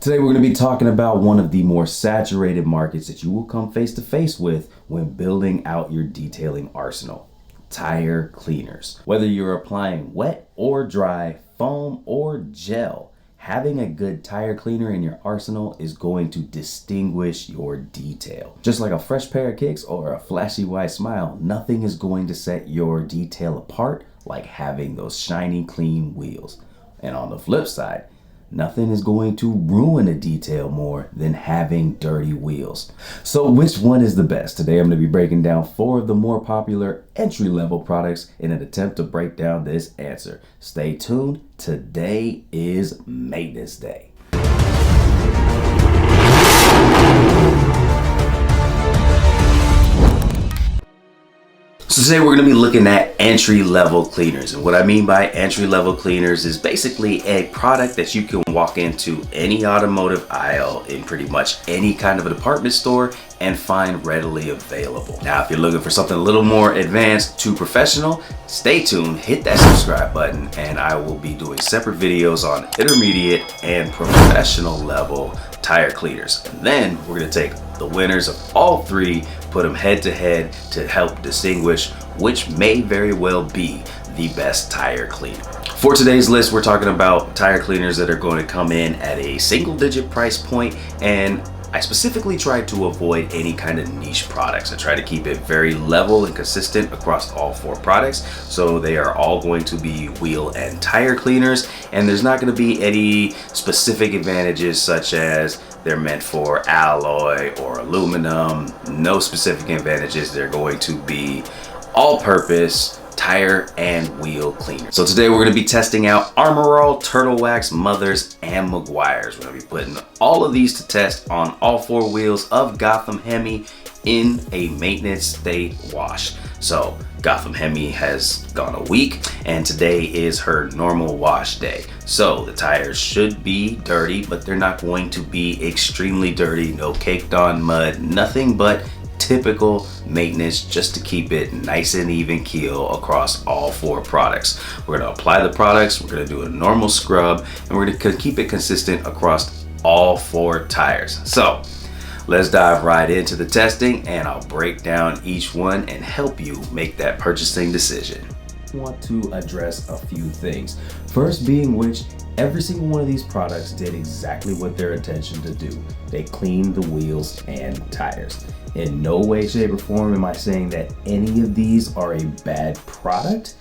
Today we're going to be talking about one of the more saturated markets that you will come face to face with when building out your detailing arsenal: tire cleaners. Whether you're applying wet or dry, foam or gel, having a good tire cleaner in your arsenal is going to distinguish your detail. Just like a fresh pair of kicks or a flashy white smile, nothing is going to set your detail apart like having those shiny, clean wheels. And on the flip side, nothing is going to ruin a detail more than having dirty wheels. So which one is the best? Today I'm going to be breaking down 4 of the more popular entry-level products in an attempt to break down this answer. Stay tuned. Today is maintenance day. So today we're going to be looking at entry-level cleaners, and what I mean by entry-level cleaners is basically a product that you can walk into any automotive aisle in pretty much any kind of a department store and find readily available. Now, if you're looking for something a little more advanced to professional, stay tuned, hit that subscribe button, and I will be doing separate videos on intermediate and professional level tire cleaners. And then we're going to take the winners of all 3, put them head to head to help distinguish which may very well be the best tire cleaner. For today's list, we're talking about tire cleaners that are going to come in at a single-digit price point, and I specifically tried to avoid any kind of niche products. I try to keep it very level and consistent across all 4 products. So they are all going to be wheel and tire cleaners, and there's not going to be any specific advantages such as they're meant for alloy or aluminum. No specific advantages. They're going to be all-purpose tire and wheel cleaner. So today we're going to be testing out Armor All, Turtle Wax, Mothers, and Mcguire's. We're going to be putting all of these to test on all 4 wheels of Gotham Hemi in a maintenance state wash. So Gotham Hemi has gone a week, and today is her normal wash day. So the tires should be dirty, but they're not going to be extremely dirty. No caked on mud, nothing but typical maintenance just to keep it nice and even keel across all 4 products. We're going to apply the products, we're going to do a normal scrub, and we're going to keep it consistent across all 4 tires. So let's dive right into the testing, and I'll break down each one and help you make that purchasing decision. I want to address a few things. First being which every single one of these products did exactly what their intention to do. They cleaned the wheels and tires. In no way, shape, or form am I saying that any of these are a bad product.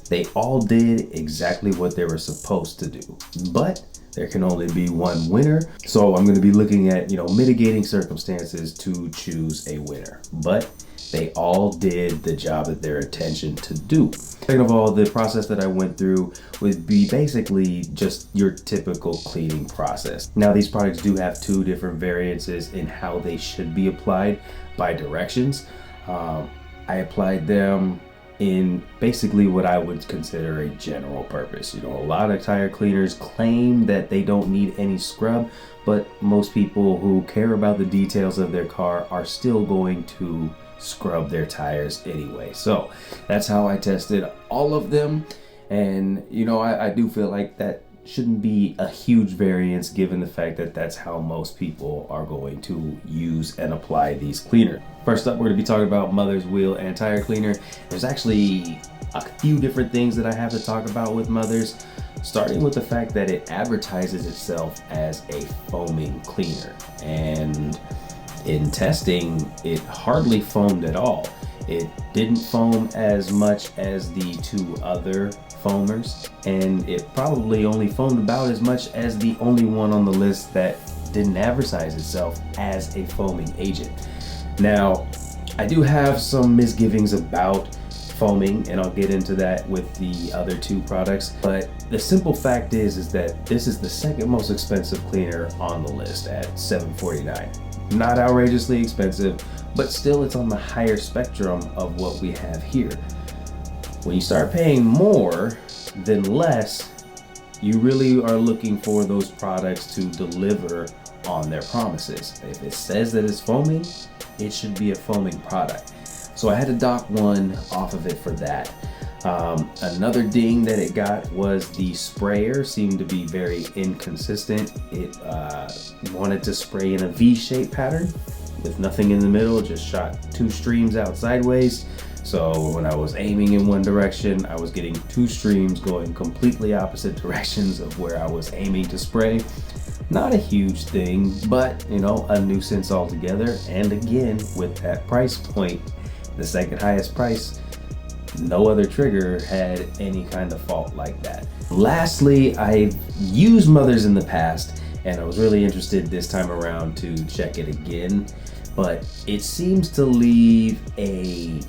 They all did exactly what they were supposed to do. But there can only be one winner. So I'm going to be looking at, mitigating circumstances to choose a winner. But they all did the job that their intention to do. Second of all, the process that I went through would be basically just your typical cleaning process. Now, these products do have 2 different variances in how they should be applied by directions. I applied them in basically what I would consider a general purpose. A lot of tire cleaners claim that they don't need any scrub, but most people who care about the details of their car are still going to scrub their tires anyway. So that's how I tested all of them, and I do feel like that shouldn't be a huge variance given the fact that that's how most people are going to use and apply these cleaners. First up, we're going to be talking about Mother's wheel and tire cleaner. There's actually a few different things that I have to talk about with Mother's, starting with the fact that it advertises itself as a foaming cleaner, and in testing it hardly foamed at all. It didn't foam as much as the 2 other foamers, and it probably only foamed about as much as the only one on the list that didn't advertise itself as a foaming agent. Now, I do have some misgivings about foaming, and I'll get into that with the other 2 products, but the simple fact is that this is the second most expensive cleaner on the list at $7.49. Not outrageously expensive, but still it's on the higher spectrum of what we have here. When you start paying more than less, you really are looking for those products to deliver on their promises. If it says that it's foaming, it should be a foaming product. So I had to dock one off of it for that. Another ding that it got was the sprayer seemed to be very inconsistent. It wanted to spray in a V-shaped pattern with nothing in the middle, just shot 2 streams out sideways. So when I was aiming in one direction, I was getting 2 streams going completely opposite directions of where I was aiming to spray. Not a huge thing, but you know, a nuisance altogether. And again, with that price point, the second highest price, no other trigger had any kind of fault like that. Lastly, I've used Mothers in the past, and I was really interested this time around to check it again, but it seems to leave a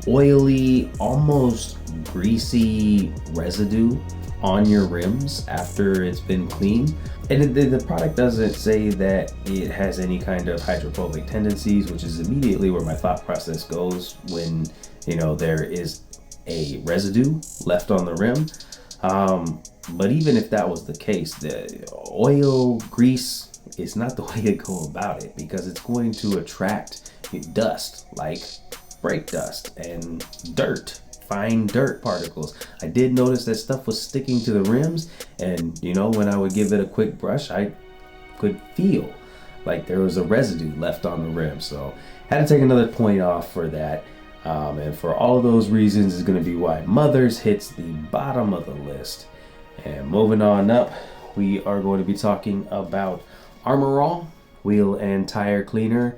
oily, almost greasy residue on your rims after it's been cleaned. And the product doesn't say that it has any kind of hydrophobic tendencies, which is immediately where my thought process goes when, you know, there is a residue left on the rim. But even if that was the case, the oil, grease is not the way to go about it, because it's going to attract dust like brake dust and dirt, fine dirt particles. I did notice that stuff was sticking to the rims, and you know, when I would give it a quick brush, I could feel like there was a residue left on the rim. So had to take another point off for that. And for all of those reasons is going to be why Mothers hits the bottom of the list. And moving on up, we are going to be talking about Armor All wheel and tire cleaner.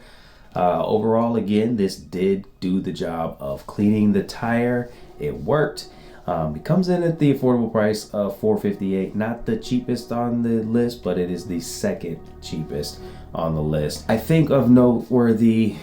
Overall, again, this did do the job of cleaning the tire. It worked. It comes in at the affordable price of $458. Not the cheapest on the list, but it is the second cheapest on the list. I think of noteworthy,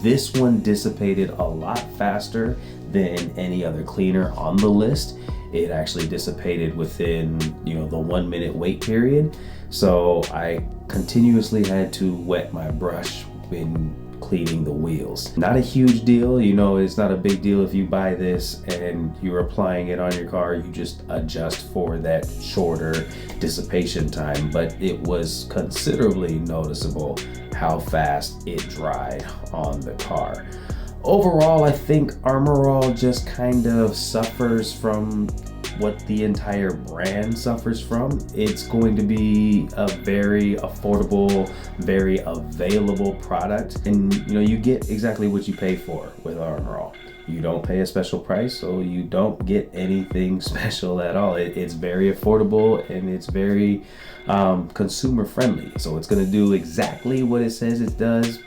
this one dissipated a lot faster than any other cleaner on the list. It actually dissipated within, you know, the 1 minute wait period. So I continuously had to wet my brush when cleaning the wheels. Not a huge deal, you know, it's not a big deal if you buy this and you're applying it on your car. You just adjust for that shorter dissipation time, but it was considerably noticeable how fast it dried on the car. Overall, I think Armor All just kind of suffers from what the entire brand suffers from. It's going to be a very affordable, very available product, and you know, you get exactly what you pay for with Armor All. You don't pay a special price, so you don't get anything special at all. It's very affordable and it's very consumer friendly. So it's going to do exactly what it says it does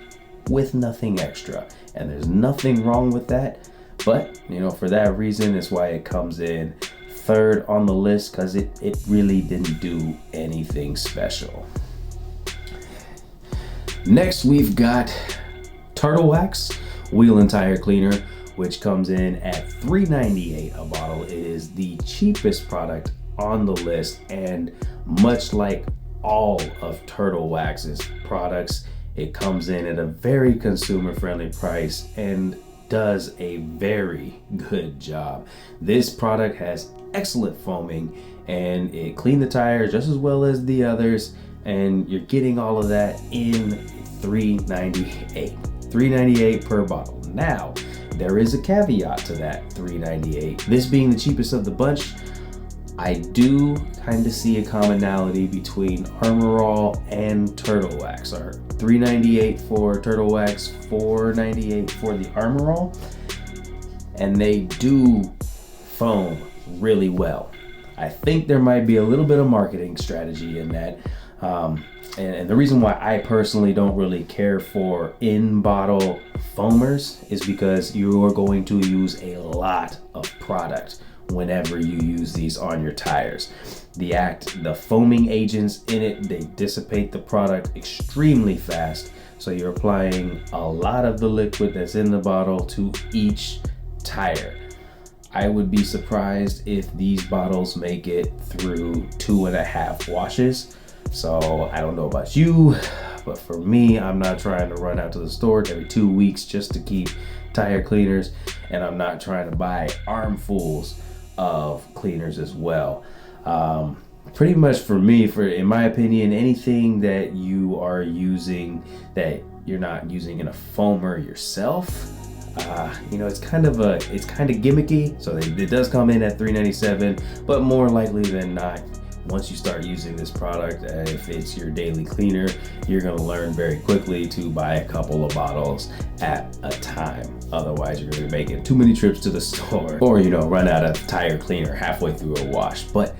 with nothing extra, and there's nothing wrong with that. But you know, for that reason, it's why it comes in third on the list, because it really didn't do anything special. Next, we've got Turtle Wax wheel and tire cleaner, which comes in at $3.98 a bottle. It is the cheapest product on the list, and much like all of Turtle Wax's products, it comes in at a very consumer friendly price and does a very good job. This product has excellent foaming, and it cleaned the tire just as well as the others, and you're getting all of that in $3.98 per bottle. Now, there is a caveat to that $3.98. This being the cheapest of the bunch, I do kind of see a commonality between Armor All and Turtle Wax. Or $3.98 for Turtle Wax, $4.98 for the Armor All, and they do foam really well. I think there might be a little bit of marketing strategy in that. And the reason why I personally don't really care for in-bottle foamers is because you are going to use a lot of product whenever you use these on your tires. The foaming agents in it, they dissipate the product extremely fast. So you're applying a lot of the liquid that's in the bottle to each tire. I would be surprised if these bottles make it through 2.5 washes. So I don't know about you, but for me, I'm not trying to run out to the store every 2 weeks just to keep tire cleaners, and I'm not trying to buy armfuls of cleaners as well. Pretty much for me, in my opinion, anything that you are using that you're not using in a foamer yourself, You know, it's kind of gimmicky, so it does come in at $3.97, but more likely than not, once you start using this product, if it's your daily cleaner, you're gonna learn very quickly to buy a couple of bottles at a time. Otherwise, you're gonna be making too many trips to the store, or, you know, run out of tire cleaner halfway through a wash. But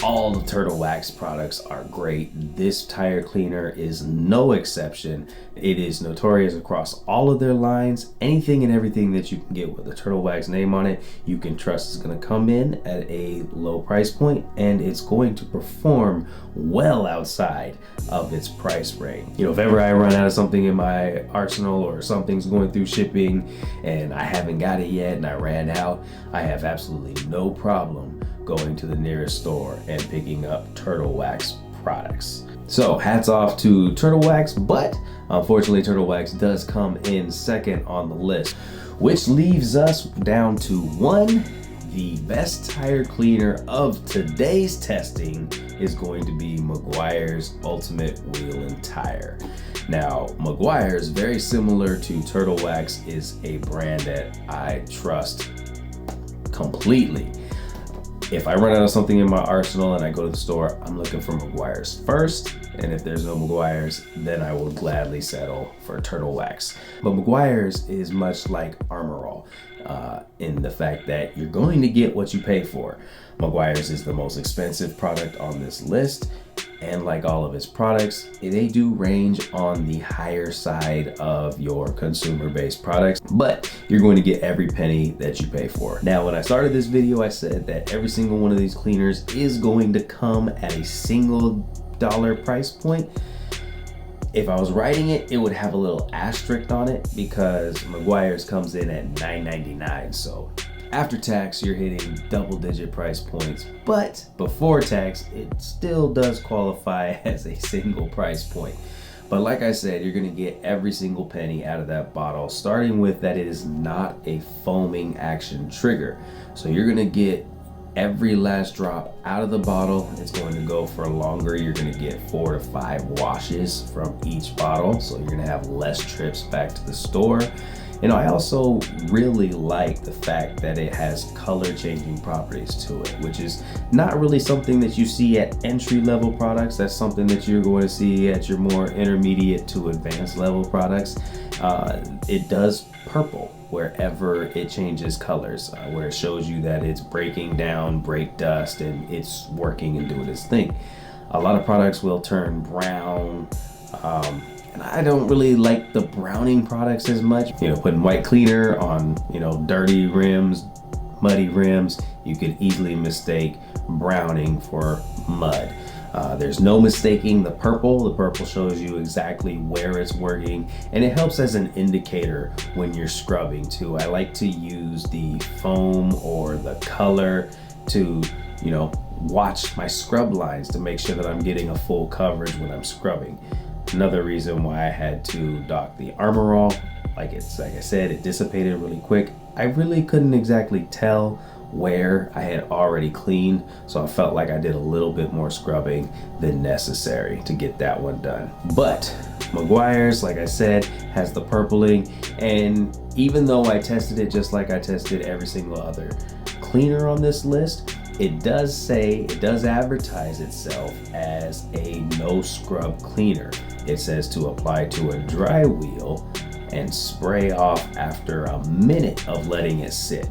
all the Turtle Wax products are great. This tire cleaner is no exception. It is notorious across all of their lines. Anything and everything that you can get with a Turtle Wax name on it, you can trust is going to come in at a low price point, and it's going to perform well outside of its price range. You know, if ever I run out of something in my arsenal, or something's going through shipping and I haven't got it yet and I ran out, I have absolutely no problem going to the nearest store and picking up Turtle Wax products. So hats off to Turtle Wax, but unfortunately Turtle Wax does come in second on the list, which leaves us down to one. The best tire cleaner of today's testing is going to be Mcguire's Ultimate Wheel and Tire. Now, Mcguire is very similar to Turtle Wax, is a brand that I trust completely. If I run out of something in my arsenal and I go to the store, I'm looking for Mcguire's first. And if there's no Mcguire's, then I will gladly settle for Turtle Wax. But Mcguire's is much like Armor All in the fact that you're going to get what you pay for. Mcguire's is the most expensive product on this list. And like all of its products, they do range on the higher side of your consumer-based products, but you're going to get every penny that you pay for. Now, when I started this video, I said that every single one of these cleaners is going to come at a single dollar price point. If I was writing it, it would have a little asterisk on it because Mcguire's comes in at $9.99. So after tax, you're hitting double-digit price points, but before tax, it still does qualify as a single price point. But like I said, you're gonna get every single penny out of that bottle, starting with that it is not a foaming action trigger. So you're gonna get every last drop out of the bottle. It's going to go for longer. You're going to get 4 to 5 washes from each bottle, so you're going to have less trips back to the store. And I also really like the fact that it has color changing properties to it, which is not really something that you see at entry level products. That's something that you're going to see at your more intermediate to advanced level products. It does purple wherever it changes colors, where it shows you that it's breaking down brake dust and it's working and doing its thing. A lot of products will turn brown, and I don't really like the browning products as much. You know, putting white cleaner on, you know, dirty rims, muddy rims, you could easily mistake browning for mud. There's no mistaking the purple. The purple shows you exactly where it's working, and it helps as an indicator when you're scrubbing too. I like to use the foam or the color to, you know, watch my scrub lines to make sure that I'm getting a full coverage when I'm scrubbing. Another reason why I had to dock the Armor All, like I said, it dissipated really quick. I really couldn't exactly tell where I had already cleaned, so I felt like I did a little bit more scrubbing than necessary to get that one done. But Mcguire's, like I said, has the purpling, and even though I tested it just like I tested every single other cleaner on this list, it does advertise itself as a no scrub cleaner. It says to apply to a dry wheel and spray off after a minute of letting it sit.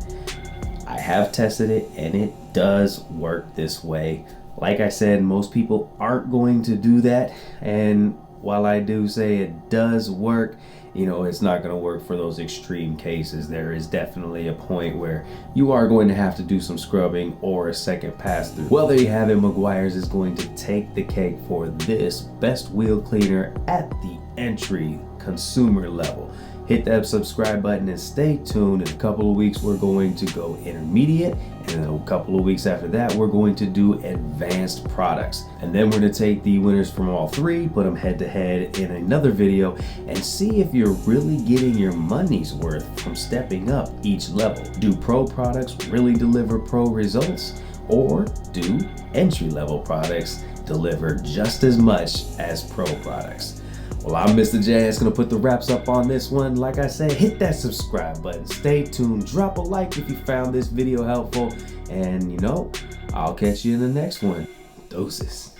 I have tested it and it does work this way. Like I said, most people aren't going to do that, and while I do say it does work, you know, it's not going to work for those extreme cases. There is definitely a point where you are going to have to do some scrubbing or a second pass through. Well, there you have it. Mcguire's is going to take the cake for this best wheel cleaner at the entry consumer level. Hit that subscribe button and stay tuned. In a couple of weeks, we're going to go intermediate, and then a couple of weeks after that, we're going to do advanced products. And then we're going to take the winners from all three, put them head to head in another video, and see if you're really getting your money's worth from stepping up each level. Do pro products really deliver pro results, or do entry level products deliver just as much as pro products? Well, I'm Mr. J. It's gonna put the wraps up on this one. Like I said, hit that subscribe button. Stay tuned. Drop a like if you found this video helpful. And I'll catch you in the next one. Doses.